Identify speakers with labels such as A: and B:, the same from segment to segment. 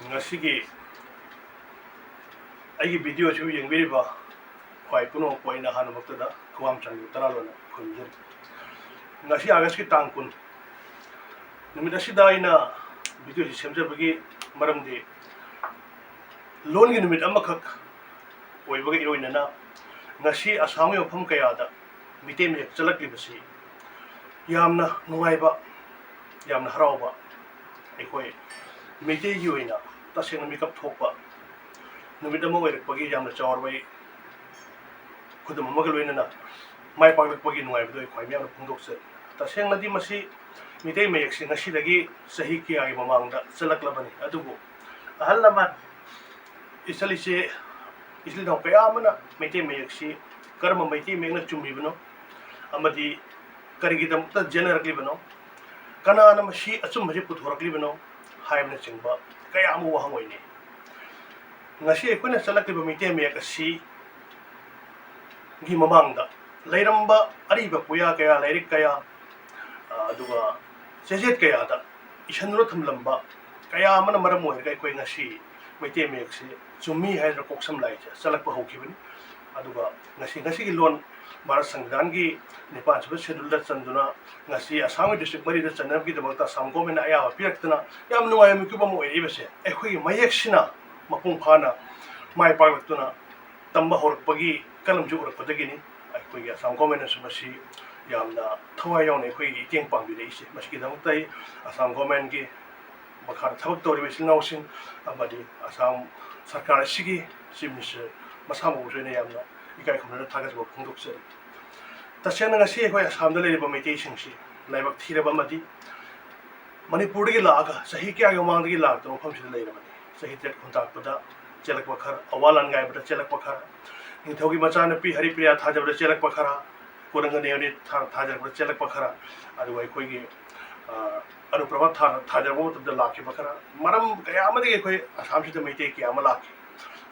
A: ngasi ai video chu yengbi ba khwai puno poina han makta khwam chang tara lona khunjir ngasi August ki tang kun numit asida ina video semjar bagi maramdi lon gi numit amakhak oi bagi iroina na ngasi asami ofam kaya da mite me chalakli basi yamna nungai ba yamna harau ba ekhoi mite gi oina tasena mikap thokpa numit ama oirakpagi yamna chawrbai khudam amaga loina na mai paglakpagi nungai bdo ekhoi myamna phungdokse tasena di masi mite me yaksi ngasi dagi sahi kya gi mamangda chalaklabani adubu ahal lama isalise isli dau kaya amana mite me yaksi karma mite me na chumbi bano amadi karigi damta generally bano kana na masi achum masi puthorakli bano haimna chingba kaya amu wahangoini ngasi ekona chalakliba mite me yakasi gi mamangda leiramba ariba puya kaya leirik kaya aduga sejet kaya da ishanuro thamlamba kaya amana maram oirga ekoi ngasi mite me yaksi chumi haidra koksam laija chalakpa hokibani aduga ngasi gi lon Bharat Sangvidan gi Nepal schedule da chanduna ngasi Assam district mari da chanam gi damakta samgo mena aya piaktana yam nuwa yam kuba mo eri bese ekhoi mayeksina mapung phana mai paktuna tamba horpagi kalam ju urpagi ni ekhoi Assam government subasi yamna thawai yaune ekhoi iteng pangbi reise maski damakta Assam government gi bakhar thabak tori besil nausin amadi Assam sarkar sigi chief minister masamo jene yamna ikai khumna thagas bo phungdokse tasena ngasi ekhoi Assamda leiba meitei singsi laibak thiraba madi Manipur gi laga sahi kya gi mang gi lag to pham sida leirabani sahi tet khuntak pada chelak bakhar awalan gai bada chelak bakhar nithogi machana pi haripriya thajabda chelak bakhara kuranga neoni thajar bada chelak bakhara adu ekhoi gi anuprabha thajabo tabda lakhi bakhara maram kaya amadi ekhoi Assam sida meitei kya ama lakhi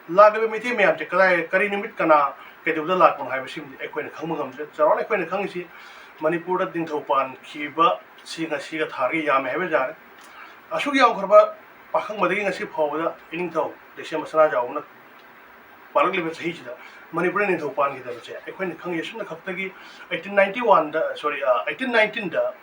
A: lagabe meitei me amche kalai kari nimit kana kedubda lakpon hai basim ekhoi na khangma ngamse charon ekhoi na khangisi Manipur da dingthaupan khiba singa siga thari yam hebe jar asuk yaw kharba pakhang madagi ngasi phawda iningthau deshe masana jawna palagli be sahi chida Manipur ningthaupan gi da che ekhoi na khang yesuna khaktagi 1891 da sorry 1819 da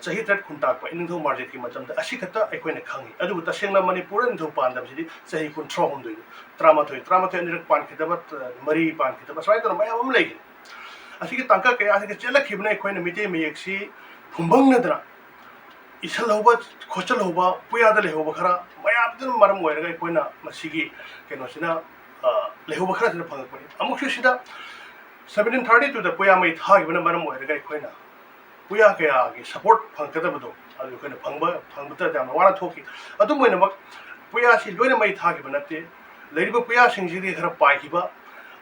A: sahi tat khuntak pa iningthau marjet ki matam da asi khata ekhoi na khangi adu ta sengna Manipur ningthaupan da bisi sahi kun throm doi tramathoi anirak pan khidaba mari pan khidaba sai ta mayam am legi asigi tangka kaya asigi chela khibna ekhoi na mite me yaksi phumbang nadra isal hoba khochal hoba puya da lehoba khara mayam dun maram oiraga ekhoi na masigi keno sina lehoba khara sina phangakpani amuksu sida 1732 da puya mai thagibna maram oiraga ekhoi na puya kaya gi support phangkadabdo adu ekhoi na phangba da wana thoki adu moina mak puya si loina mai thagibna te leiriba puya singji khara paikiba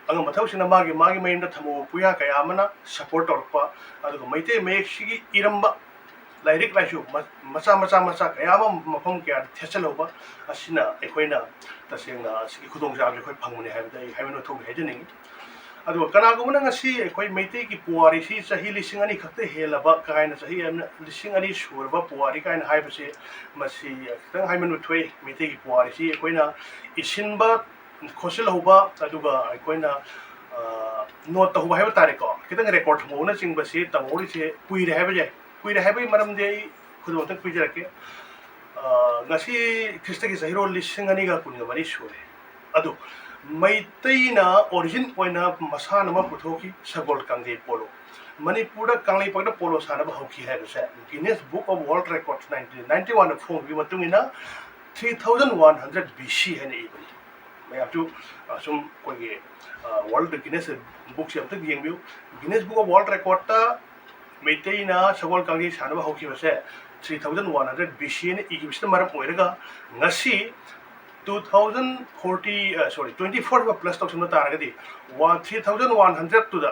A: anga mathau sina magi mainda thamo puya kaya amana support orpa aduga maite mek sigi iramba lairik laisu macha kaya mafam kya thesaloba asina ekhoina tasengna sigi khudong jab ekhoi phangmune haibda haibno thog hejening aduga kana gumna ngasi ekhoi maite ki puari si sahi lisingani khakte helaba kaina sahi lisingani surba puari kaina haibse masi tang haimanu thoi maite ki puari si ekhoina isinba khosil hoba aduga ekhoi note hoba haiba tare ko kitang record mo na chingba si tamori se puire haiba maram de khudon tak pijarake ngasi krista ki sahiro lisingani ga kunga mari sure adu maiteina origin poina masana ma puthoki sagol kangge polo Manipur da kanglai pagda polo sana ba hoki hai se Guinness Book of World Records 1991 phone bi matungina 3100 BC hai nei मैं आप जो सुम कोई world Guinness book से अब तक young भी Guinness book of world record ता मेटे ना सगोल कांगी सानबा होकी बसे 3100 BC ने इगिबिस्ट मरम ओइरगा ngasi 2040 sorry 24 प्लस तक सुन तारगदी 3100 to the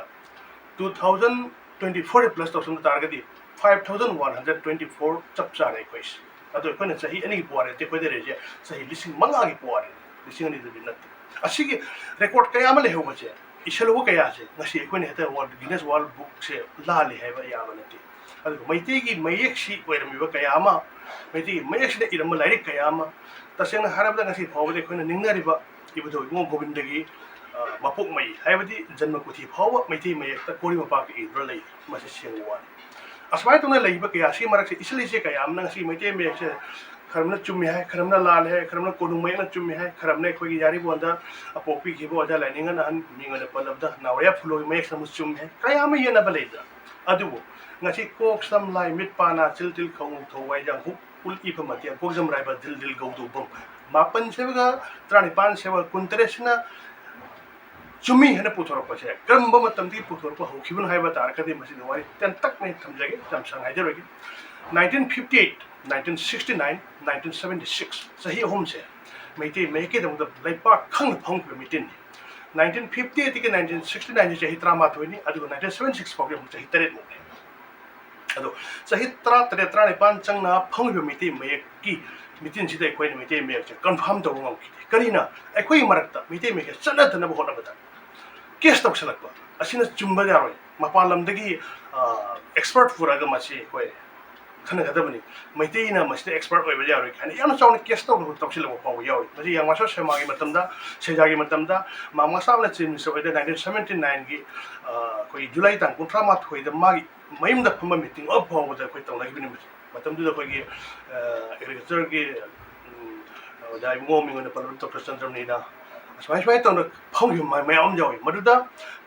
A: 2024 प्लस तक सुन तारगदी 5124 चप चारे कोइस अदो कोने सही अनि पोरे ते कोइ देरे जे सही लिसिंग मंगा की पोरे लिसिंग नि दि नत असिगे रेकॉर्ड कया मले हो बचे इशलो कया से ngasi कोने हेते वर्ल्ड गिनेस वर्ल्ड बुक से ला ले है या बनते मैतेगी मयेक्सी ओइरमिबा कया अमा मैतेगी मयेक्सीदा इरम लाइरिक कया अमा तसेंना हारबदा ngasi फावबदे खोना निंगनारिबा इबदो इमो गोविंदगी मपोक मई हाइबदी जन्मकुथि फाव मैते मयेक्ता कोरी मपाक इब्र लई मासे सेंगवा असमाय तोना लईबा कया सी मरक इसली से कया amna ngasi मैते मयेक्से खरमना चुम्मे है खरमना लाल है खरमना कोनुमय ना चुम्मे है खरमने खोगी यारी बोंदा अपोपी खिबो अजा लाइनिंगा ना मिंगना पलबदा नावया फुलो मयेक सम चुम्मे है कया म येना बलेदा अदुबो ngasi kok sam lai mit pana chil til khong thowai jang hu ul ipa matia kok jam rai ba dil dil go do bom mapan sebaga trani pan seba kuntresna chumi hena puthor pa che kram ba matam di puthor pa hokibun hai ba tar kadi masi wai ten tak me thamjage jam sang hai jaro 1958 1969 1976 sahi hom se meite meke dam da lai pa khang phong pe mitin 1958 ke 1969 je hi trama thoi ni adu 1976 pa ke je hi tare mo अदो सही तरा तरे तरा ने पान चंगना फंगबे मिते मयक की मितिन सिदे कोइ मिते मयक से कंफर्म तो ngau की करिना एकोइ मरकता मिते मयक चना तन बहोना बता केस तक सलकबा असिना चुम्बा यारोय मपा लमदगी एक्सपर्ट फुरागा मासे कोइ खन गदबनी मैतेना मस्ते एक्सपर्ट ओइबा यारोय खानि याम चाउन केस तक तक्सिलबो पाव यारोय मजि यांगासो सेमागी मतमदा सेजागी मतमदा मामासामना चिन सोइदे 1979 की कोइ जुलाई तां कुंट्रा मा थोइदा मागी मयम द फम मीटिंग अफ फावदा कोइ तंलागी बिनि मतम दुदा कोइ एग्रीकल्चर की दाइ मोमिंग ने पलर तो प्रचंद्रम नीना स्माइ स्माइ तंग फंग मयम जावि मदुदा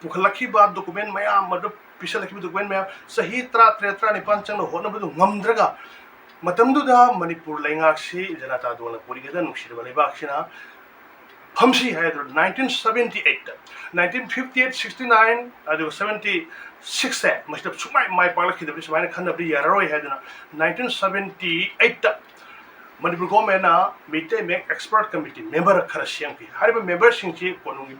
A: पुखलखि बा डॉक्यूमेंट मयम मदु पिसलखि डॉक्यूमेंट मयम सही त्रा त्रे त्रा ने पांचंग होनबदु ngमद्रगा मतम दुदा मणिपुर लैंगाक्सी जनता दोला पुरिगदा नुसिरबा लेबाक्सिना फमसी है 1978 1958 69 अदु 76 है मतलब सुमाय माय पालखि दबि सुमाय खनबि यारोय है 1978 मणिपुर गवर्नमेंट ना मिटे मेक एक्सपर्ट कमिटी मेंबर खर सिंगि हारिबा मेंबर सिंगि कोनुंगि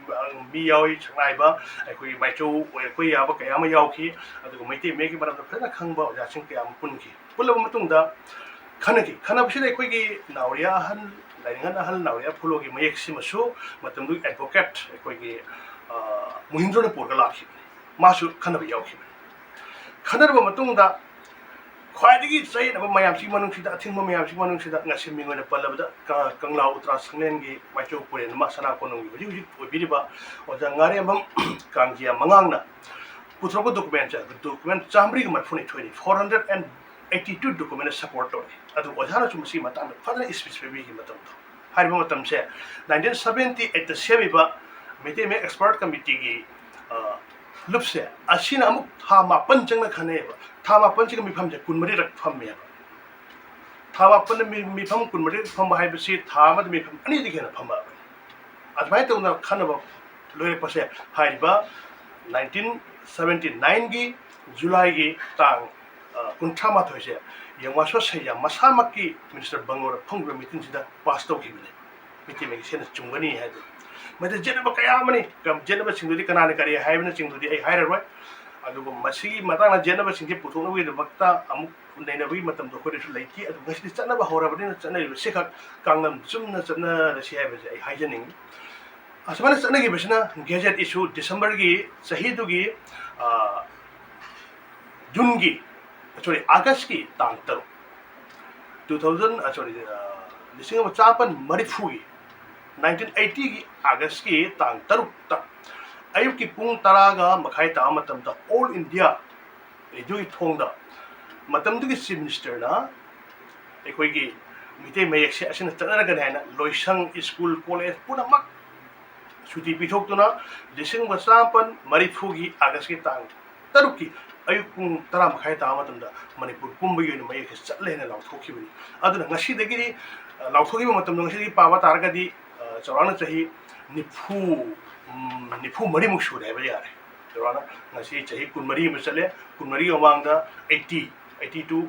A: बि यावि छंगाइबा अखोइ माइचौ अखोइ याबा कयाम यावखि अदु मिटे मेकि बरम फना खंगबा जासिं कयाम पुनखि पुलब मतुंगदा खनखि खनबसिदा अखोइगि नावरिया हन लाइंगन अहल नावरिया फुलोगी मयेक सिमसु मतंदु एडवोकेट अखोइगि मुहिंद्रने पोरगा लाखि मासु खनब यावखि खनरबा मतुंगदा ख्वाइदगी चैनबा मयामसि मनुंगसिदा अथिंबा मयामसि मनुंगसिदा ngasi mingone palabada kanglau utra sanglengi maicho puren ma sana konongi huji huji obiriba oja ngare bam kangjia mangangna putrogo document chamri ma phuni thoi 482 document support tori adu ojana chumsi mata fadana specific gi matam hariba matam se 1978 the semiba mete me expert committee gi lupse asina amuk thama panchangna khaneba thama panching mifam je kunmari rak phamme thama pan mifam kunmari pham hai bisi thama mifam ani dikhena phamba admai to na khanaba loire pase hariba 1979 gi july gi tang kunthama thoise yangwaso seya masamaki minister bangor phongba meeting sida pass to khibne meeting me sena chungani hai mate jenaba kaya mani kam jenaba singdudi kanane kari hai bna singdudi ai hairarwai adugo masigi matana jenaba singje puthona wi bakta amuk nainabi matam do khore laiti adu ngasi chanaba horabani chanai sikha kangnam chumna chana rasi hai baje ai haijaning asmana chana gi besna gazette issue december gi sahidu gi june gi sorry august ki tang taru 2000 sorry lising of chapan marifu gi 1980 की अगस्त की तांग तरुक तक अयुब की पुंग तरागा मखाई ता मतम दा all India एजु की थोंग दा मतम दुगी चीफ मिनिस्टर ना एकोई की मिते मयक से असिन तनरगन है ना लोइसंग स्कूल कॉलेज पुना मक छुट्टी पिथोक तुना लिसिंग बसापन मरिफु की अगस्त की तांग तरुक की अयुब पुंग तरा मखाई ता मतम दा मणिपुर पुंबगी न मयक चले न लाउथोखिबनी अदुना ngasi दगी लाउथोखिबा मतम ngasi पावा तारगदी चौराना चाहिए निफू मरी मुख सूर है यारे चौराना ngasi चाहिए कुनमरी में चले कुनमरी अमांगदा 82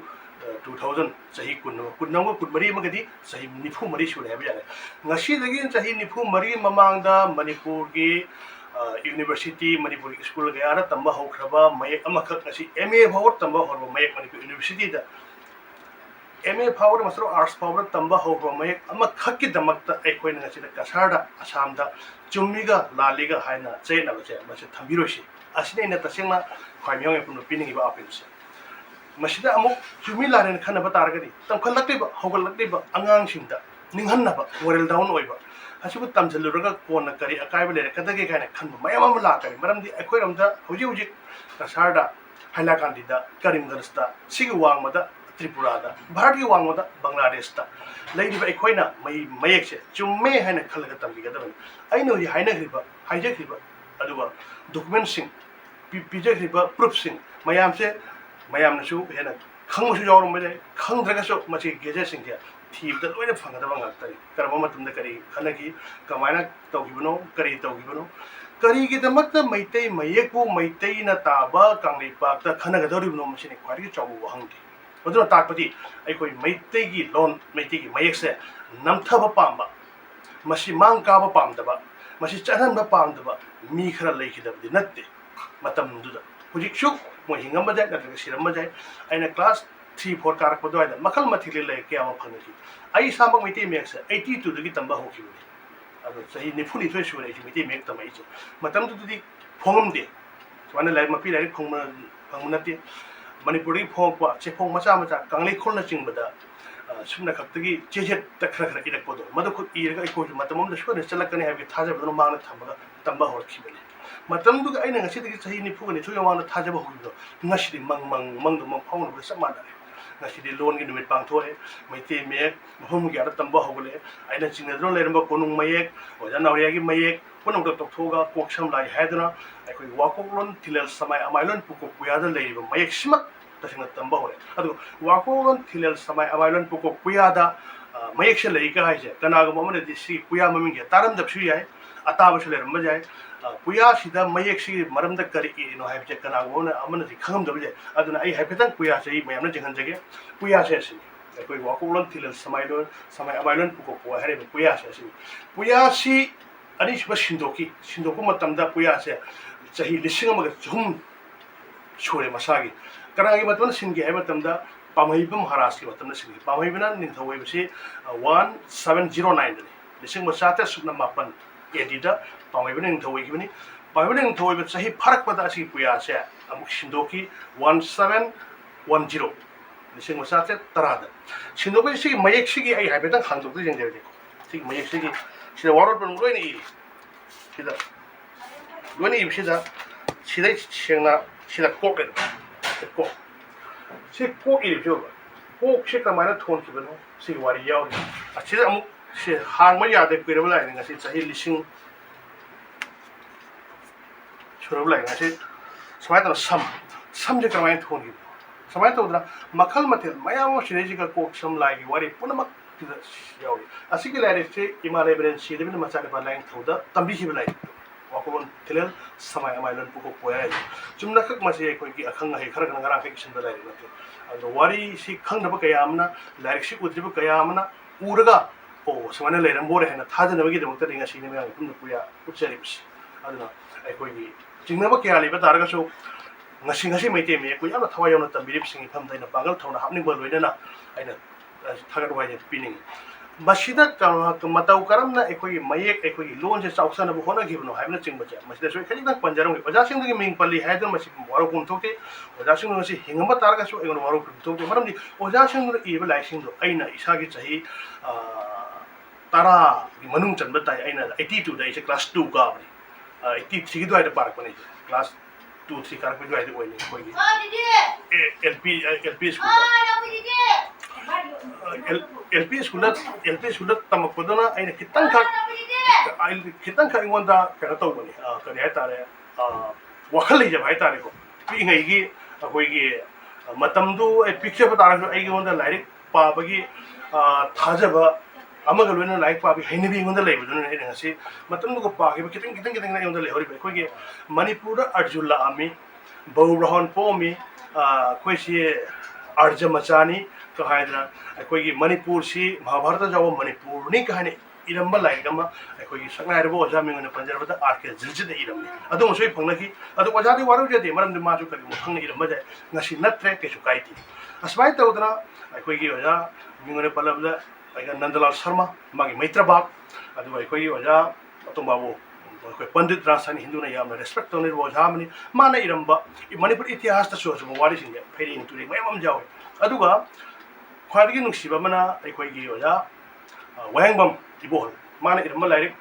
A: 2000 चाहिए कुननंगो कुनमरी मगदी चाहिए निफू मरी सूर है यारे ngasi दगी चाहिए निफू मरी ममांगदा मणिपुर की यूनिवर्सिटी मणिपुर स्कूल गयारा तंबा होखरबा मयक अमखक ngasi MA भावर तंबा होरबा मयक मणिपुर यूनिवर्सिटी दा MA power masro arts power tamba hoba mai ama khakki damakta ekoina ngasi kasarda asamda chummiga laliga haina chena bache mase thambirosi asine ina tasengna khwaimyong epun pining iba apinse मसीदा अमुक चुमी Lauren खनबा तारगदी तमखलक्लिबा हौगलक्लिबा अंगांगसिंदा निंगहन्नबा moral down ओइबा असिबु तमजलुरगा कोन करी अकाइबा लेरे कदगे काने खनबा मयम अमा लाकरी मरमदी अखोइरमदा हौजी हौजी कसारदा हाइलाकांडीदा करीमगंजदा सिगी वांगमदा त्रिपुरादा भारत की वांगमदा बांग्लादेशदा लेरिबा अखोइना मयेकसे चुम्मे हाइना खलगा तमबिगदबन आइनो हौजी हाइनग्रिबा हाइजग्रिबा अदुगा डॉक्यूमेंटसिंग पिजग्रिबा प्रूफसिंग मयामसे मयामनसु हेना खंगसु यावरम जाय खंद्रगसु मसी गेजेसिंग थीबदा लोइना फंगदबा ngakतरी करबा मतमदा करी खनगी कमायना तौगिबनो करी तौगिबनो करीगिदमक्ता मैतै मयेकु मैतैना ताबा कांगलीपाक्ता खनगदौरिबनो मसिनि ख्वाइदगी चावबु वहंगी अदुना ताकपति अखोइ मैतैगी लोन मैतैगी मयेकसे नमथबा पाम्बा मसी मांग काबा पामदबा मसी चहनबा पामदबा मी खरा लेखिदबदि नत्ते मतमदुदा हुजिकसु मोइ हिंगम जाय नत्रग सिरम जाय आइना क्लास 3-4 कारकपदवाइदा मखल मथिले ले के आमा फंगसी आई सामक मैतै मेक्स 82 दगी तंबा होखिबनि अदो सही निफुनि थोय सुरे इस मैतै मेक तमाइसे मतमदुदि फोंगमदे सवाना लाइ मपि लाइ फंगमनते मणिपुरी फोंगपा चेफोंग मचा मचा कांगले खोलना चिंगबदा सुमना खक्तगी चेजेट तखरा खरा इरकपदो मदखु इरगा इकोजु मतमम सुने चलकने हाबि थाजबदनो मांगना थमगा तंबा होरखिबनि मतमदुगा आइना ngasiदगी सही निफुगनि थोय वांगना थाजबा होबिदो ngasiदि मंग फाउनबो समानारे ngasiदि लोन गी नुमित पांगथोए मैते मेक मफम गी आरा तंबा होगले आइना चिंगद्रो लेरंबा कोनुंग मयेक ओजा नावरियागी मयेक पुनंग तोथोगा कोक्सम लाई हायदना अखोइ वाकोलोन थिलेल समय अमाइलोन पुको पुयादा लेरिबा मयेक सिमक तसिंग तंबा होरे अदु वाकोलोन थिलेल समय अमाइलोन पुको पुयादा मयेक से लेइका हाइजे कनागो ममने दिसि पुया ममिंग तारम दपसु याय अताबसु लेरंबा जाय पुया सिदा मयेक सि मरमदा करी नो हाइबजे कनागो ममने अमने दि खंगम दबजे अदुना आई हाइफेतन पुया से मयमने जिंगनजगे पुया से सिनि अखोइ वाकोलोन थिलेल समय अमाइलोन पुको पुया हरे पुया से सिनि पुया सि अनिसबा सिंदोको मतमदा पुया से चाही लिसिंग अमगा जुम छोरे मसागी कनागी मतमन सिंगे है मतमदा पामहिबम महाराज की मतमन सिंगे पामहिबना निंथवैबसे 1709 दनि लिसिंग मसाते सुना मापन एडिदा पामहिबना निंथवैगिबनि पामहिबना निंथवैब चाही फरक पदा असि पुया से अमुक सिंदोकी 1710 लिसिंग मसाते तरादा सिंदोकी सि मयेक सिगी आई हाइबेतन खांदोक जेंजेदे सि मयेक सिगी सिदा वारोड पन लोइना इ सिदा लोइना इ सिदा सिदै सेंना सिदा कोक कोक से कोक इ बियो कोक से कमाना थोन किबनो सि वारि याव सिदा अमुक से हांग मा यादे पेरबला लाइ ngasi चाही लिसिंग छोरबला ngasi समायत सम जे कमाय थोन कि समायत उदरा मखल मथे मयाम सिनेजी का कोक सम लाइ वारि पुनमक याव असिगे लाइ से इमाले ब्रेन सिदेबिन मचाने पा लाइन थौदा तंबि हिबलाइ वाकोन थिलेल समय अमाइलन पुको पोया चुमना खक मसे कोइ की अखंग है खरग नगरा के किसन लाइ नते अदो वारी सि खंगदब कयामना लाइक सि उद्रिब कयामना उरगा ओ समाने लेरम बोरे हैना थाजनबगी दमक तरिंगा सिने मे पुन पुया उच्चरिबस अदना कोइ की चिंगनब कया लिबा तारगसो ngasi मैते मे कोइ याना थवा याना तंबिरिब सिंग फम दैना पागल थौना हापनिंग बल लोइना आइना थागत वाइ पिनिंग मसीदा मतौ करमना एकोई मयेक एकोई लोन से चाउसनब होनगिबनो हाइबना चिंगबचे मसीदा सोइ खलिदा पंजरम ओजासिंग मिंग पल्ली हाइदन मसी वारो कुंथोके ओजासिंग मसी हिंगम तारगसो एगन वारो कुंथोके मरमदि ओजासिंग इब लाइसिंग दो आइना इसागी चाही तारा मनुंग चनब ताइ आइना 82 दा इसे क्लास 2 गाबनि 83 गी द्वाइदा पारकने क्लास 2-3 कारक पे द्वाइदा ओइने कोइ एलपी स्कूल तमकदना अने खितंग का इंगोंदा कनो तौबनी करी है तारे वखल लेजब है तारे को पिंगैगी अखोइगी मतमदु पिक्चर तारसु आइगोंदा लाइरिक पाबगी थाजब अमग लोइना लाइक पाबी हैनबी इंगोंदा लेबदुन ने ngasi मतमदु पागिब खितंग ना इंगोंदा लेहरि अखोइगी मणिपुर अर्जुला आमी बहुब्रहन पोमी कोइसी अर्ज मचानी कहायदना अखोइगी मणिपुर सि महाभारत जाव मणिपुर नि कहानी इरंबा लाइगमा अखोइगी सकनायरबो ओजा मिंगने पंजरबदा आरके जिलजिद इरंबी अदु सोइ फंगनकी अदु ओजादि वारु जदि मरमदि माजु करि मुखंग इरंबा जाय ngasi नत्रे केसु काइति असबाय तौदना अखोइगी ओजा मिंगने पलबदा आइगा नंदलाल शर्मा मागी मैत्रबाग अदु अखोइगी ओजा अतुंबाबो ꯑꯩꯈꯣꯏ ꯄꯟꯗꯤꯠ ꯔꯥꯖꯁꯥꯅꯤ ꯍꯤꯟꯗꯨꯅ ꯌꯥꯝꯅ ꯔꯦꯁꯄꯦꯛ ꯇꯧꯅꯔꯤꯕ ꯑꯣꯖꯥ ꯑꯃꯅꯤ ꯃꯥꯅ ꯏꯔꯝꯕ ꯃꯅꯤꯄꯨꯔ ꯏꯇꯤꯍꯥꯁꯇꯁꯨ ꯑꯁꯨꯝꯕ ꯋꯥꯔꯤꯁꯤꯡꯁꯦ ꯐꯩꯔꯦꯡ ꯇꯨꯔꯦꯡ ꯃꯌꯥꯝ ꯑꯃ ꯌꯥꯎꯏ ꯑꯗꯨꯒ ꯈ꯭ꯋꯥꯏꯗꯒꯤ ꯅꯨꯡꯁꯤꯕ ꯑꯃꯅ ꯑꯩꯈꯣꯏꯒꯤ ꯑꯣꯖꯥ ꯋꯥꯍꯦꯡꯕꯝ ꯏꯕꯣꯍꯜ ꯃꯥꯅ ꯏꯔꯝꯕ ꯂꯥꯏꯔꯤꯛ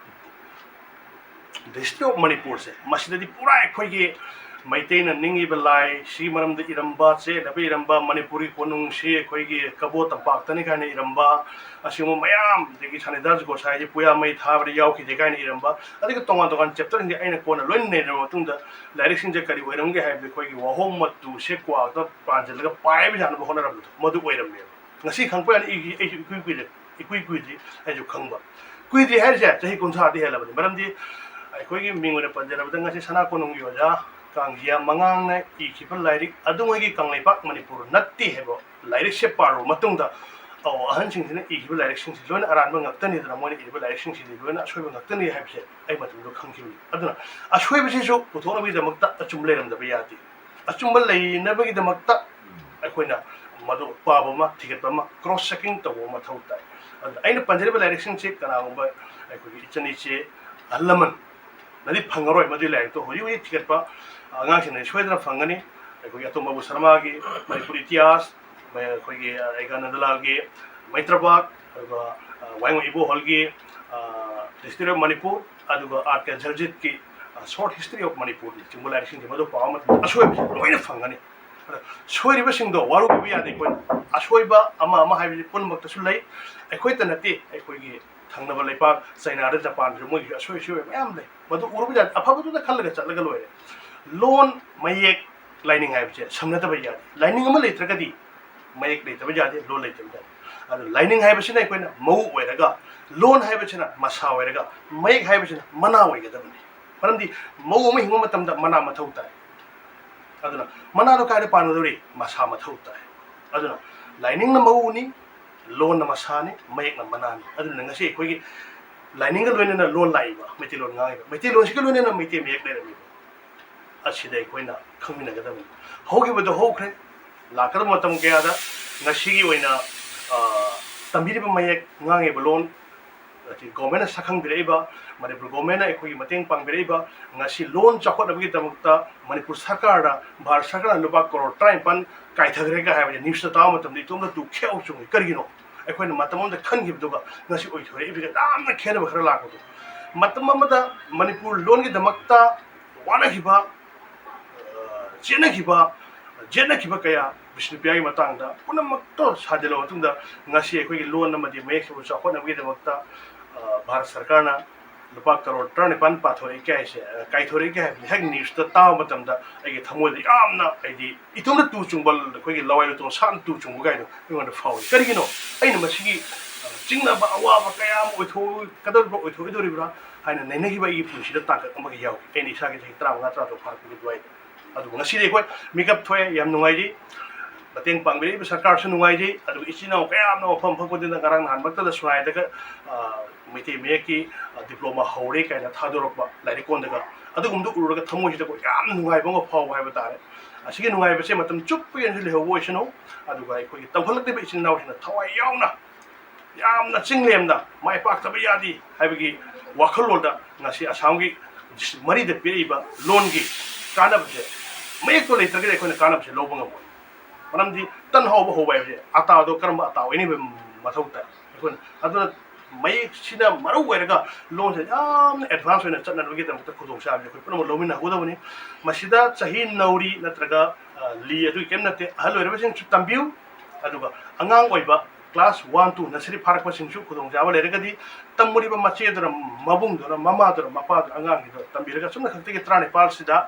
A: ꯗ ꯍꯤꯁꯇ꯭ꯔꯤ ꯑꯣꯐ ꯃꯅꯤꯄꯨꯔꯁꯦ ꯃꯁꯤꯗꯗꯤ ꯄꯨꯔꯥ ꯑꯩꯈꯣꯏꯒꯤ ꯃꯩꯇꯩꯅ ꯅꯤꯡꯉꯤꯕ ꯂꯥꯏ ꯁꯤꯒꯤ ꯃꯔꯝꯗ ꯏꯔꯝꯕ ꯆꯦꯠꯅꯕ ꯏꯔꯝꯕ ꯃꯅꯤꯄꯨꯔꯤ ꯀꯣꯅꯨꯡꯁꯤ ꯑꯩꯈꯣꯏꯒꯤ ꯀꯕꯣ ꯇꯝꯄꯥꯛꯇꯅꯤ ꯀꯥꯏꯅ ꯏꯔꯝꯕ ꯑꯁꯤꯒꯨꯝꯕ ꯃꯌꯥꯝ ꯑꯗꯒꯤ ꯁꯥꯅꯤꯗꯥꯁ ꯒꯣꯁꯥꯏꯁꯤ ꯄꯨꯌꯥ ꯃꯩ ꯊꯥꯕꯗ ꯌꯥꯎꯈꯤꯗꯦ ꯀꯥꯏꯅ ꯏꯔꯝꯕ ꯑꯗꯨꯒ ꯇꯣꯉꯥꯟ ꯇꯣꯉꯥꯟ ꯆꯦꯞꯇꯔꯁꯤꯡꯁꯦ ꯑꯩꯅ ꯀꯣꯟꯅ ꯂꯣꯏꯅ ꯅꯩꯅꯔꯕ ꯃꯇꯨꯡꯗ ꯂꯥꯏꯔꯤꯛꯁꯤꯡꯁꯦ ꯀꯔꯤ ꯑꯣꯏꯔꯝꯒꯦ ꯍꯥꯏꯕꯗ ꯑꯩꯈꯣꯏꯒꯤ ꯋꯥꯍꯣꯡ ꯃꯇꯨꯁꯦ ꯀ꯭ꯋꯥꯛꯇ ꯄꯥꯟꯁꯤꯜꯂꯒ ꯄꯥꯏꯕ ꯌꯥꯅꯕ ꯍꯣꯠꯅꯔꯝꯕꯗꯣ ꯃꯗꯨ ꯑꯣꯏꯔꯝꯃꯦꯕ ꯉꯁꯤ ꯈꯪꯕ ꯌꯥꯅꯤ ꯑꯩꯁꯨ ꯏꯀꯨꯏ ꯀꯨꯏꯗ꯭ꯔꯤ ꯑꯩꯁꯨ ꯈꯪꯕ ꯀꯨꯏꯗ꯭ꯔꯤ ꯍꯥꯏꯔꯤꯁꯦ ꯆꯍꯤ 30ꯗꯤ ꯍꯦꯜꯂꯕꯅꯤ ꯃꯔꯝꯗꯤ ꯑꯩꯈꯣꯏꯒꯤ ꯃꯤꯡ ꯑꯣꯏꯅ ꯄꯟꯖꯔꯕꯗ ꯉꯁꯤ ꯁꯅꯥ ꯀꯣꯅꯨꯡꯒꯤ ꯑꯣꯖꯥ ꯀꯥꯡꯖꯤꯌꯥ ꯃꯉꯥꯡꯅ ꯏꯈꯤꯕ ꯂꯥꯏꯔꯤꯛ ꯑꯗꯨꯉꯩꯒꯤ ꯀꯪꯂꯩꯄꯥꯛ ꯃꯅꯤꯄꯨꯔ ꯅꯠꯇꯦ ꯍꯥꯏꯕ ꯂꯥꯏꯔꯤꯛꯁꯦ ꯄꯥꯔꯨꯕ ꯃꯇꯨꯡꯗ ꯑꯍꯟꯁꯤꯡꯁꯤꯅ ꯏꯈꯤꯕ ꯂꯥꯏꯔꯤꯛꯁꯤꯡꯁꯤ ꯂꯣꯏꯅ ꯑꯔꯥꯟꯕ ꯉꯥꯛꯇꯅꯤꯗꯅ ꯃꯣꯏꯅ ꯏꯔꯤꯕ ꯂꯥꯏꯔꯤꯛꯁꯤꯡꯁꯤꯗꯤ ꯂꯣꯏꯅ ꯑꯁꯣꯏꯕ ꯉꯥꯛꯇꯅꯤ ꯍꯥꯏꯕꯁꯦ ꯑꯩ ꯃꯇꯝꯗ ꯈꯪꯈꯤꯕꯅꯤ ꯑꯗꯨꯅ ꯑꯁꯣꯏꯕꯁꯤꯁꯨ ꯄꯨꯊꯣꯛꯅꯕꯒꯤꯗꯃꯛꯇ ꯑꯆꯨꯝꯕ ꯂꯩꯔꯝꯗꯕ ꯌꯥꯗꯦ ꯑꯆꯨꯝꯕ ꯂꯩꯅꯕꯒꯤꯗꯃꯛꯇ ꯑꯩꯈꯣꯏꯅ ꯃꯗꯨ ꯄꯥꯕ ꯑꯃ ꯊꯤꯒꯠꯄ ꯑꯃ ꯀ꯭ꯔꯣꯁ ꯆꯦꯀꯤꯡ ꯇꯧꯕ ꯃꯊꯧ ꯇꯥꯏ ꯑꯗꯨꯅ ꯑꯩꯅ ꯄꯟꯖꯔꯤꯕ ꯂꯥꯏꯔꯤꯛꯁꯤꯡꯁꯤ ꯀꯅꯥꯒꯨꯝꯕ ꯑꯩꯈꯣꯏꯒꯤ ꯏꯆꯟ ꯏꯆꯦ ꯑꯍꯜ ꯂꯃꯟ ꯅꯗꯤ ꯐꯪꯉꯔꯣꯏ ꯃꯗꯨꯒꯤ ꯂꯥꯏꯔꯤꯛꯇꯣ ꯍꯧꯖꯤꯛ ꯍꯧꯖꯤꯛ ꯊꯤꯒꯠꯄ ꯑꯉꯥꯡꯁꯤꯡꯅ ꯁꯣꯏꯗꯅ ꯐꯪꯒꯅꯤ ꯑꯩꯈꯣꯏꯒꯤ ꯑꯇꯣꯝꯕꯕꯨ ꯁꯔꯃꯥꯒꯤ ꯃꯅꯤꯄꯨꯔ ꯏꯇꯤꯍꯥꯁ ꯑꯩꯈꯣꯏꯒꯤ ꯑꯩꯒꯥꯅꯟꯗꯂꯥꯜꯒꯤ ꯃꯩꯇ꯭ꯔꯄꯥꯛ ꯑꯗꯨꯒ ꯋꯥꯍꯦꯡꯕꯝ ꯏꯕꯣꯍꯜꯒꯤ ꯍꯤꯁꯇ꯭ꯔꯤ ꯑꯣꯐ ꯃꯅꯤꯄꯨꯔ ꯑꯗꯨꯒ ꯑꯥꯔ ꯀꯦ ꯖꯔꯖꯤꯠꯀꯤ ꯁꯣꯔꯠ ꯍꯤꯁꯇ꯭ꯔꯤ ꯑꯣꯐ ꯃꯅꯤꯄꯨꯔ ꯆꯤꯡꯕ ꯂꯥꯏꯔꯤꯛꯁꯤꯡꯁꯦ ꯃꯗꯨ ꯄꯥꯕ ꯃꯇꯝꯗ ꯑꯁꯣꯏꯕꯁꯤ ꯂꯣꯏꯅ ꯐꯪꯒꯅꯤ ꯁꯣꯏꯔꯤꯕꯁꯤꯡꯗꯣ ꯋꯥꯔꯧꯕꯤꯕ ꯌꯥꯗꯦ ꯑꯩꯈꯣꯏꯅ ꯑꯁꯣꯏꯕ ꯑꯃ ꯍꯥꯏꯕꯁꯤ ꯄꯨꯝꯅꯃꯛꯇꯁꯨ ꯂꯩ ꯑꯩꯈꯣꯏꯇ ꯅꯠꯇꯦ ꯑꯩꯈꯣꯏꯒꯤ ꯊꯪꯅꯕ ꯂꯩꯄꯥꯛ ꯆꯩꯅꯥꯗ ꯖꯄꯥꯟꯗꯁꯨ ꯃꯣꯏꯒꯤ ꯑꯁꯣꯏꯕ ꯃꯌꯥꯝ ꯂꯩ ꯃꯗꯨ ꯎꯔꯨꯕ ꯌꯥꯗꯦ ꯑꯐꯕꯗꯨꯗ ꯈꯜꯂꯒ ꯆꯠꯂꯒ ꯂꯣꯏꯔꯦ ꯂꯣꯟ ꯃꯌꯦꯛ ꯂꯥꯏꯅꯤꯡ ꯍꯥꯏꯕꯁꯦ ꯁꯝꯅꯗꯕ ꯌꯥꯗꯦ ꯂꯥꯏꯅꯤꯡ ꯑꯃ ꯂꯩꯇ꯭ꯔꯒꯗꯤ ꯃꯌꯦꯛ ꯂꯩꯇꯕ ꯌꯥꯗꯦ ꯂꯣꯟ ꯂꯩꯇꯕ ꯌꯥꯗꯦ ꯑꯗꯨ ꯂꯥꯏꯅꯤꯡ ꯍꯥꯏꯕꯁꯤꯅ ꯑꯩꯈꯣꯏꯅ ꯃꯧ ꯑꯣꯏꯔꯒ ꯂꯣꯟ ꯍꯥꯏꯕꯁꯤꯅ ꯃꯁꯥ ꯑꯣꯏꯔꯒ ꯃꯌꯦꯛ ꯍꯥꯏꯕꯁꯤನ ꯃꯅꯥ ꯑꯣꯏꯒꯗꯕꯅꯤ ꯃꯔꯝꯗꯤ ꯃꯧ ꯑꯃ ꯍꯤꯡꯕ ꯃꯇꯝꯗ ꯃꯅꯥ ꯃꯊꯧ ꯇꯥꯏ ꯑꯗꯨꯅ ꯃꯅꯥꯗꯣ ꯀꯥꯏꯗ ꯄꯥꯟꯒꯗꯧꯔꯤ ꯃꯁꯥ ꯃꯊꯧ ꯇꯥꯏ ꯑꯗꯨꯅ ꯂꯥꯏꯅꯤꯡꯅ ꯃꯧꯅꯤ ꯂꯣꯟꯅ ꯃꯁꯥꯅꯤ ꯃꯌꯦꯛꯅ ꯃꯅꯥꯅꯤ ꯑꯗꯨꯅ ꯉꯁꯤ ꯑꯩꯈꯣꯏꯒꯤ ꯂꯥꯏꯅꯤꯡꯒ ꯂꯣꯏꯅꯅ ꯂꯣꯟ ꯂꯥꯛꯏꯕ ꯃꯩꯇꯩꯂꯣꯟ ꯉꯥꯡꯉꯤꯕ ꯃꯩꯇꯩꯂꯣꯟꯁꯤꯒ ꯂꯣꯏꯅꯅ ꯃꯩꯇꯩ ꯃꯌꯦꯛ ꯂꯩꯔꯝꯃꯤꯕ ꯑꯁꯤꯗ ꯑꯩꯈꯣꯏꯅ ꯈꯪꯃꯤꯟꯅꯒꯗꯕꯅꯤ ꯍꯧꯈꯤꯕꯗꯣ ꯍꯧꯈ꯭ꯔꯦ ꯂꯥꯛꯀꯗꯕ ꯃꯇꯝ ꯀꯌꯥꯗ ꯉꯁꯤꯒꯤ ꯑꯣꯏꯅ ꯇꯝꯕꯤꯔꯤꯕ ꯃꯌꯦꯛ ꯉꯥꯡꯉꯤꯕ ꯂꯣꯟ ꯒꯣꯔꯃꯦꯟꯅ ꯁꯛꯈꯪꯕꯤꯔꯛꯏꯕ ꯃꯅꯤꯄꯨꯔ ꯒꯣꯔꯃꯦꯟꯅ ꯑꯩꯈꯣꯏꯒꯤ ꯃꯇꯦꯡ ꯄꯥꯡꯕꯤꯔꯛꯏꯕ ꯉꯁꯤ ꯂꯣꯟ ꯆꯥꯎꯈꯠꯅꯕꯒꯤꯗꯃꯛꯇ ꯃꯅꯤꯄꯨꯔ ꯁꯔꯀꯥꯔꯗ ꯚꯥꯔꯠ ꯁꯔꯀꯥꯔꯅ ꯂꯨꯄꯥ ꯀꯔꯣꯔ 53 ꯀꯥꯏꯊꯈ꯭ꯔꯦꯒ ꯍꯥꯏꯕꯁꯦ ꯅ꯭ꯌꯨꯁꯇ ꯇꯥꯕ ꯃꯇꯝꯗ ꯏꯇꯣꯝꯇ ꯇꯨꯈꯦꯎ ꯆꯨꯡꯉꯤ ꯀꯔꯤꯒꯤꯅꯣ ꯑꯩꯈꯣꯏꯅ ꯃꯇꯝ ꯑꯃꯗ ꯈꯟꯈꯤꯕꯗꯨꯒ ꯉꯁꯤ ꯑꯣꯏꯊꯣꯔꯛꯏꯕꯒ ꯌꯥꯝꯅ ꯈꯦꯠꯅꯕ ꯈꯔ ꯂꯥꯛꯄꯗꯣ ꯃꯇꯝ ꯑꯃꯗ ꯃꯅꯤꯄꯨꯔ ꯂꯣꯟꯒꯤꯗꯃꯛꯇ ꯋꯥꯅꯈꯤꯕ ꯆꯦꯟꯅꯈꯤꯕ ꯀꯌꯥ ꯕꯤꯁꯅꯨꯄꯤꯌꯥꯒꯤ ꯃꯇꯥꯡꯗ ꯄꯨꯝꯅꯃꯛꯇꯣ ꯁꯥꯖꯤꯜꯂꯕ ꯃꯇꯨꯡꯗ ꯉꯁꯤ ꯑꯩꯈꯣꯏꯒꯤ ꯂꯣꯟ ꯑꯃꯗꯤ ꯃꯌꯦꯛꯁꯤꯕꯨ ꯆꯥꯎꯈꯠꯅꯕꯒꯤꯗꯃꯛꯇ ꯚꯥꯔꯠ ꯁꯔꯀꯥꯔꯅ ꯂꯨꯄꯥ ꯀꯔꯣꯔ 17 ꯄꯥꯊꯣꯔꯛꯏ ꯍꯥꯏꯁꯦ ꯀꯥꯏꯊꯣꯔꯛꯏ ꯍꯥꯏꯕꯁꯦ ꯍꯦꯛ ꯅ꯭ꯌꯨꯁꯇ ꯇꯥꯕ ꯃꯇꯝꯗ ꯑꯩꯒꯤ ꯊꯃꯣꯏꯗ ꯌꯥꯝꯅ ꯑꯩꯗꯤ ꯏꯇꯣꯝꯇ ꯇꯨ ꯆꯨꯡꯕ ꯑꯩꯈꯣꯏꯒꯤ ꯂꯋꯥꯏ ꯂꯨꯇꯣꯡ ꯁꯥꯟꯅ ꯇꯨ ꯆꯨꯡꯕ ꯀꯥꯏꯗꯣ ꯑꯩꯉꯣꯟꯗ ꯐꯥꯎꯏ ꯀꯔꯤꯒꯤꯅꯣ ꯑꯩꯅ ꯃꯁꯤꯒꯤ ꯆꯤꯡꯅꯕ ꯑꯋꯥꯕ ꯀꯌꯥ ꯑꯃ ꯑꯣꯏꯊꯣꯛꯏꯗꯣꯔꯤꯕ꯭ꯔꯥ ꯍꯥꯏꯅ ꯅꯩꯅꯈꯤꯕ ꯑꯩꯒꯤ ꯄꯨꯟꯁꯤꯗ ꯇꯥꯡꯀꯛ ꯑꯃꯒ ꯌꯥꯎꯏ ꯑꯩꯅ ꯏꯁꯥꯒꯤ ꯆꯍꯤ 35 ꯐꯥꯔꯛꯄꯒꯤ ꯑꯗꯨꯋꯥꯏꯗ ꯑꯗꯨꯕꯨ ꯉꯁꯤꯗꯤ ꯑꯩꯈꯣꯏ ꯃꯤꯀꯞ ꯊꯣꯛꯑꯦ ꯌꯥꯝ ꯅꯨꯡꯉꯥꯏꯔꯤ ꯃꯇꯦꯡ ꯄꯥꯡꯕꯤꯔꯤꯕ ꯁꯔꯀꯥꯔꯁꯨ ꯅꯨꯡꯉꯥꯏꯖꯩ ꯑꯗꯨꯒ ꯏꯆꯤꯟ ꯏꯅꯥꯎ ꯀꯌꯥ ꯑꯃꯅ ꯃꯐꯝ ꯈꯨꯗꯤꯡꯗ ꯉꯔꯥꯡ ꯅꯍꯥꯟꯃꯛꯇꯗ ꯁꯨꯔꯥꯏꯗꯒ ꯃꯩꯇꯩ ꯃꯌꯦꯛꯀꯤ ꯗꯤꯄ꯭ꯂꯣꯃꯥ ꯍꯧꯔꯦ ꯀꯥꯏꯅ ꯊꯥꯗꯣꯔꯛꯄ ꯂꯥꯏꯔꯤꯛꯀꯣꯟꯗꯒ ꯑꯗꯨꯒꯨꯝꯕꯗꯨ ꯎꯔꯒ ꯊꯃꯣꯏꯁꯤꯗ ꯌꯥꯝꯅ ꯅꯨꯡꯉꯥꯏꯕ ꯑꯃ ꯐꯥꯎꯕ ꯍꯥꯏꯕ ꯇꯥꯔꯦ ꯑꯁꯤꯒꯤ ꯅꯨꯡꯉꯥꯏꯕꯁꯦ ꯃꯇꯝ ꯆꯨꯞꯄꯒꯤꯁꯨ ꯂꯩꯍꯧꯕ ꯑꯣꯏꯁꯅꯨ ꯑꯗꯨꯒ ꯑꯩꯈꯣꯏꯒꯤ ꯇꯝꯈꯠꯂꯛꯂꯤꯕ ꯏꯆꯤꯟ ꯏꯅꯥꯎꯁꯤꯡꯅ ꯊꯋꯥꯏ ꯌꯥꯎꯅ ꯌꯥꯝꯅ ꯆꯤꯡꯂꯦꯝꯅ ꯃꯥꯏ ꯄꯥꯛꯇꯕ ꯌꯥꯗꯦ ꯍꯥꯏꯕꯒꯤ ꯋꯥꯈꯜꯂꯣꯟꯗ ꯉꯁꯤ ꯑꯁꯥꯝꯒꯤ ꯗꯤꯁꯇ꯭ꯔꯤꯛ 4ꯗ ꯄꯤꯔꯛꯏꯕ ꯂꯣꯟꯒꯤ ꯀꯥꯟꯅꯕꯁꯦ ꯃꯌꯦꯛꯇꯣ ꯂꯩꯇ꯭ꯔꯒꯗꯤ ꯑꯩꯈꯣꯏꯅ ꯀꯥꯟꯅꯕꯁꯦ ꯂꯧꯕ ꯉꯝꯃꯣꯏ ꯃꯔꯝꯗꯤ ꯇꯟ ꯍꯧꯕ ꯍꯥꯏꯕꯁꯦ ꯑꯇꯥꯗꯣ ꯀꯔꯝꯕ ꯑꯇꯥ ꯑꯣꯏꯅꯤꯕ ꯃꯊꯧ ꯇꯥꯏ ꯑꯩꯈꯣꯏꯅ ꯑꯗꯨꯅ ꯃꯌꯦꯛꯁꯤꯅ ꯃꯔꯨ ꯑꯣꯏꯔꯒ ꯂꯣꯟꯁꯦ ꯌꯥꯝꯅ ꯑꯦꯗꯚꯥꯟꯁ ꯑꯣꯏꯅ ꯆꯠꯅꯕꯒꯤꯗꯃꯛꯇ ꯈꯨꯗꯣꯡꯆꯥꯕꯁꯦ ꯑꯩꯈꯣꯏ ꯄꯨꯝꯅꯃꯛ ꯂꯧꯃꯤꯟꯅꯍꯧꯒꯗꯕꯅꯤ ꯃꯁꯤꯗ ꯆꯍꯤ ꯅꯧꯔꯤ ꯅꯠꯇ꯭ꯔꯒ ꯂꯤ ꯑꯗꯨꯒꯤ ꯀꯩꯝ ꯅꯠꯇꯦ ꯑꯍꯜ ꯑꯣꯏꯔꯕꯁꯤꯡꯁꯨ ꯇꯝꯕꯤꯌꯨ ꯑꯗꯨꯒ ꯑꯉꯥꯡ ꯑꯣꯏꯕ ꯀ꯭ꯂꯥꯁ 1 2 ꯅꯁꯔꯤ ꯐꯥꯔꯛꯄꯁꯤꯡꯁꯨ ꯈꯨꯗꯣꯡꯆꯥꯕ ꯂꯩꯔꯒꯗꯤ ꯇꯝꯃꯨꯔꯤꯕ ꯃꯆꯦꯗꯨꯅ ꯃꯕꯨꯡꯗꯨꯅ ꯃꯃꯥꯗꯨꯅ ꯃꯄꯥꯗꯨꯅ ꯑꯉꯥꯡꯒꯤꯗꯣ ꯇꯝꯕꯤꯔꯒ ꯆꯨꯝꯅ ꯈꯛꯇꯒꯤ 17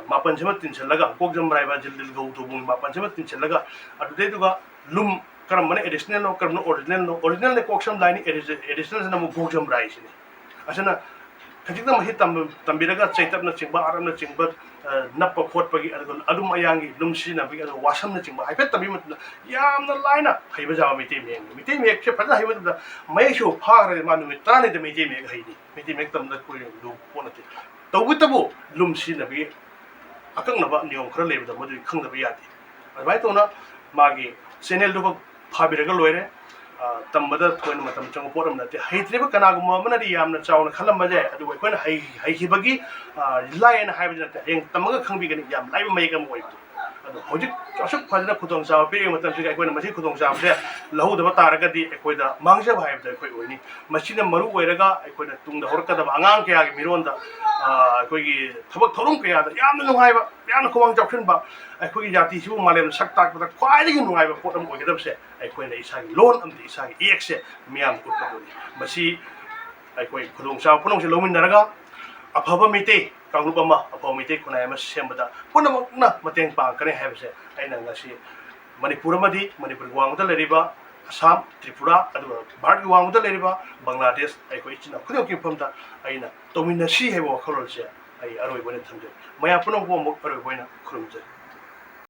A: ꯃꯥꯄꯟꯁꯤꯃ ꯇꯤꯟꯁꯤꯜꯂꯒ ꯀꯣꯛꯖꯝ ꯔꯥꯏꯕ ꯖꯤꯜꯗꯤꯜ ꯒꯧꯇꯨꯕꯨꯡ ꯃꯥꯄꯟꯁꯤꯃ ꯇꯤꯟꯁꯤꯜꯂꯒ ꯑꯗꯨꯗꯩꯗꯨꯒ ꯂꯨꯝ ꯀꯔꯝꯕꯅ ꯑꯦꯗꯤꯁꯅꯦꯜꯅꯣ ꯀꯔꯝꯕꯅ ꯑꯣꯔꯤꯖꯤꯅꯦꯜꯅ ꯀꯣꯛꯁꯝ ꯂꯥꯏꯅꯤ ꯑꯦꯗꯤꯁꯅꯦꯜꯁꯤꯅ ꯑꯃꯨꯛ ꯒꯧꯖꯝ ꯔꯥꯏꯁꯤꯅꯤ ꯑꯁꯤꯅ ꯈꯖꯤꯛꯇꯪ ꯃꯁꯤ ꯇꯝꯕꯤꯔꯒ ꯆꯩꯇꯞꯅꯆꯤꯡꯕ ꯑꯔꯝꯅꯆꯤꯡꯕ ꯅꯞꯄ ꯈꯣꯠꯄꯒꯤ ꯑꯗꯨꯒ ꯑꯗꯨꯝ ꯑꯌꯥꯡꯒꯤ ꯂꯨꯝ ꯁꯤꯖꯤꯟꯅꯕꯒꯤ ꯑꯗꯨꯒ ꯋꯥꯁꯝꯅꯆꯤꯡꯕ ꯍꯥꯏꯐꯦꯠ ꯇꯝꯕꯤꯕ ꯃꯇꯝꯗ ꯌꯥꯝꯅ ꯂꯥꯏꯅ ꯍꯩꯕ ꯌꯥꯕ ꯃꯩꯇꯩ ꯃꯌꯦꯛꯅꯤ ꯃꯩꯇꯩ ꯃꯌꯦꯛꯁꯦ ꯐꯖꯅ ꯍꯩꯕ ꯃꯇꯝꯗ ꯃꯌꯦꯛꯁꯤꯕꯨ ꯐꯥꯈ꯭ꯔꯗꯤ ꯃꯥ ꯅꯨꯃꯤꯠ 12ꯗ ꯃꯩꯇꯩ ꯃꯌꯦꯛ ꯍꯩꯅꯤ ꯃꯩꯇꯩ ꯃꯌꯦꯛ ꯇꯝꯕꯗ ꯂꯨꯕ ꯄꯣꯠ ꯅꯠꯇꯦ ꯇꯧꯕꯇꯕꯨ ꯂꯨꯝ ꯁꯤꯖꯤꯟꯅꯕꯒꯤ ꯑꯀꯛꯅꯕ ꯅꯤꯌꯣꯝ ꯈꯔ ꯂꯩꯕꯗ ꯃꯗꯨꯗꯤ ꯈꯪꯗꯕ ꯌꯥꯗꯦ ꯑꯗꯨꯃꯥꯏꯅ ꯇꯧꯅ ꯃꯥꯒꯤ ꯆꯦꯅꯦꯜꯗꯨꯒ ꯐꯥꯕꯤꯔꯒ ꯂꯣꯏꯔꯦ ꯇꯝꯕꯗ ꯊꯣꯏꯅ ꯃꯇꯝ ꯆꯪꯕ ꯄꯣꯠ ꯑꯃ ꯅꯠꯇꯦ ꯍꯩꯇ꯭ꯔꯤꯕ ꯀꯅꯥꯒꯨꯝꯕ ꯑꯃꯅꯗꯤ ꯌꯥꯝꯅ ꯆꯥꯎꯅ ꯈꯜꯂꯝꯕ ꯌꯥꯏ ꯑꯗꯨꯕꯨ ꯑꯩꯈꯣꯏꯅ ꯍꯩꯈꯤꯕꯒꯤ ꯂꯥꯏꯌꯦꯅ ꯍꯥꯏꯕꯗꯤ ꯅꯠꯇꯦ ꯍꯌꯦꯡ ꯇꯝꯃꯒ ꯈꯪꯕꯤꯒꯅꯤ ꯌꯥꯝ ꯂꯥꯏꯕ ꯃꯌꯦꯛ ꯑꯃ ꯑꯣꯏꯕꯗꯣ ꯑꯗꯣ ꯍꯧꯖꯤꯛ ꯑꯁꯨꯛ ꯐꯖꯅ ꯈꯨꯗꯣꯡꯆꯥꯕ ꯄꯤꯔꯤꯕ ꯃꯇꯝꯁꯤꯗ ꯑꯩꯈꯣꯏꯅ ꯃꯁꯤ ꯈꯨꯗꯣꯡꯆꯥꯕꯁꯦ ꯂꯧꯍꯧꯗꯕ ꯇꯥꯔꯒꯗꯤ ꯑꯩꯈꯣꯏꯗ ꯃꯥꯡꯖꯕ ꯍꯥꯏꯕꯗꯣ ꯑꯩꯈꯣꯏ ꯑꯣꯏꯅꯤ ꯃꯁꯤꯅ ꯃꯔꯨ ꯑꯣꯏꯔꯒ ꯑꯩꯈꯣꯏꯅ ꯇꯨꯡꯗ ꯍꯧꯔꯛꯀꯗꯕ ꯑꯉꯥꯡ ꯀꯌꯥꯒꯤ ꯃꯤꯔꯣꯟꯗ ꯑꯩꯈꯣꯏꯒꯤ ꯊꯕꯛ ꯊꯧꯔꯝ ꯀꯌꯥꯗ ꯌꯥꯝꯅ ꯅꯨꯡꯉꯥꯏꯕ ꯌꯥꯝꯅ ꯈꯨꯃꯥꯡ ꯆꯥꯎꯁꯤꯟꯕ ꯑꯩꯈꯣꯏꯒꯤ ꯖꯥꯇꯤꯁꯤꯕꯨ ꯃꯥꯂꯦꯝꯗ ꯁꯛ ꯇꯥꯛꯄꯗ ꯈ꯭ꯋꯥꯏꯗꯒꯤ ꯅꯨꯡꯉꯥꯏꯕ ꯄꯣꯠ ꯑꯃ ꯑꯣꯏꯒꯗꯕꯁꯦ ꯑꯩꯈꯣꯏꯅ ꯏꯁꯥꯒꯤ ꯂꯣꯟ ꯑꯃꯗꯤ ꯏꯁꯥꯒꯤ ꯏꯌꯦꯛꯁꯦ ꯃꯤꯌꯥꯝ ꯎꯠꯄꯗꯨꯅꯤ ꯃꯁꯤ ꯑꯩꯈꯣꯏ ꯈꯨꯗꯣꯡꯆꯥꯕ ꯄꯨꯝꯅꯃꯛꯁꯦ ꯂꯧꯃꯤꯟꯅꯔꯒ ꯑꯐꯕ ꯃꯩꯇꯩ ꯀꯥꯡꯂꯨꯞ ꯑꯃ ꯑꯐꯕ ꯃꯩꯇꯩ ꯈꯨꯟꯅꯥꯏ ꯑꯃ ꯁꯦꯝꯕꯗ ꯄꯨꯝꯅꯃꯛꯅ ꯃꯇꯦꯡ ꯄꯥꯡꯉꯛꯀꯅꯤ ꯍꯥꯏꯕꯁꯦ ꯑꯩꯅ ꯉꯁꯤ ꯃꯅꯤꯄꯨꯔ ꯑꯃꯗꯤ ꯃꯅꯤꯄꯨꯔꯒꯤ ꯋꯥꯡꯃꯗ ꯂꯩꯔꯤꯕ ꯑꯁꯥꯝ ꯇ꯭ꯔꯤꯄꯨꯔꯥ ꯑꯗꯨꯒ ꯚꯥꯔꯠꯀꯤ ꯋꯥꯡꯃꯗ ꯂꯩꯔꯤꯕ ꯕꯪꯒ꯭ꯂꯥꯗꯦꯁ ꯑꯩꯈꯣꯏ ꯏꯆꯤꯟ ꯏꯅꯥꯎ ꯈꯨꯗꯤꯡꯃꯛꯀꯤ ꯃꯐꯝꯗ ꯑꯩꯅ ꯇꯧꯃꯤꯟꯅꯁꯤ ꯍꯥꯏꯕ ꯋꯥꯈꯜꯂꯣꯟꯁꯦ ꯑꯩ ꯑꯔꯣꯏꯕ ꯑꯣꯏꯅ ꯊꯝꯖꯩ ꯃꯌꯥꯝ ꯄꯨꯝꯅꯃꯛꯄꯨ ꯑꯃꯨꯛ ꯑꯔꯣꯏꯕ ꯑꯣꯏꯅ ꯈꯨꯔꯨꯝꯖꯩ